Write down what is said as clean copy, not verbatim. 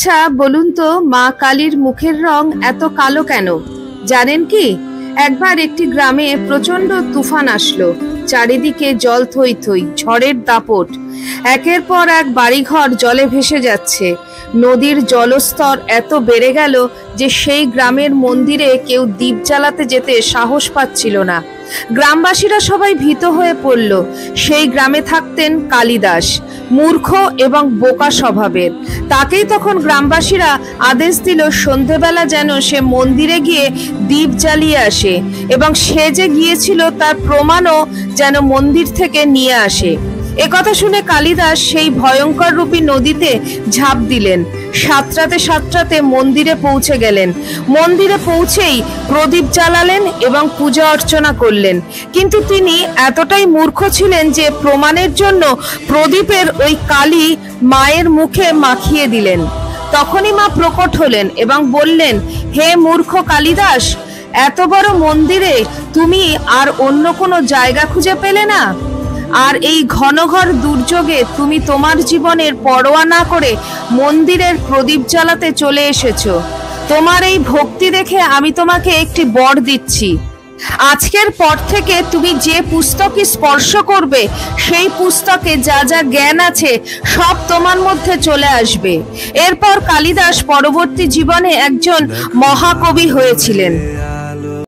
আচ্ছা বলুন তো, মা কালীর মুখের রং এত কালো কেন? জানেন কি? একবার একটি গ্রামে প্রচন্ড তুফান আসলো। চারিদিকে জল থই থই, ঝড়ের দাপট। একের পর এক বাড়িঘর জলে ভেসে যাচ্ছে। নদীর জলস্তর এত বেড়ে গেল যে সেই গ্রামের মন্দিরে কেউ দীপ জ্বালাতে যেতে সাহস পাচ্ছিল না। গ্রামবাসীরা সবাই ভীত হয়ে পড়ল। সেই গ্রামে থাকতেন কালিদাস, মূর্খ এবং বোকা স্বভাবের। তাকেই তখন গ্রামবাসীরা আদেশ দিল সন্ধেবেলা যেন সে মন্দিরে গিয়ে দীপ জ্বালিয়ে আসে, এবং সে যে গিয়েছিল তার প্রমাণও যেন মন্দির থেকে নিয়ে আসে। একথা শুনে কালিদাস সেই ভয়ঙ্কর রূপী নদীতে ঝাঁপ দিলেন। সাঁতরাতে সাঁতরাতে মন্দিরে পৌঁছে গেলেন। মন্দিরে পৌঁছেই প্রদীপ জ্বালালেন এবং পূজা অর্চনা করলেন। কিন্তু তিনি এতটাই মূর্খ ছিলেন যে প্রমাণের জন্য প্রদীপের ওই কালি মায়ের মুখে মাখিয়ে দিলেন। তখনই মা প্রকট হলেন এবং বললেন, হে মূর্খ কালিদাস, এত বড় মন্দিরে তুমি আর অন্য কোনো জায়গা খুঁজে পেলে না? আর এই ঘনঘর দুর্যোগে তুমি তোমার জীবনের পরোয়া না করে মন্দিরের প্রদীপ জ্বালাতে চলে এসেছো। তোমার এই ভক্তি দেখে আমি তোমাকে একটি বর দিচ্ছি। আজকের পর থেকে তুমি যে পুস্তকই স্পর্শ করবে সেই পুস্তকে যা যা জ্ঞান আছে সব তোমার মধ্যে চলে আসবে। এরপর কালিদাস পরবর্তী জীবনে একজন মহাকবি হয়েছিলেন।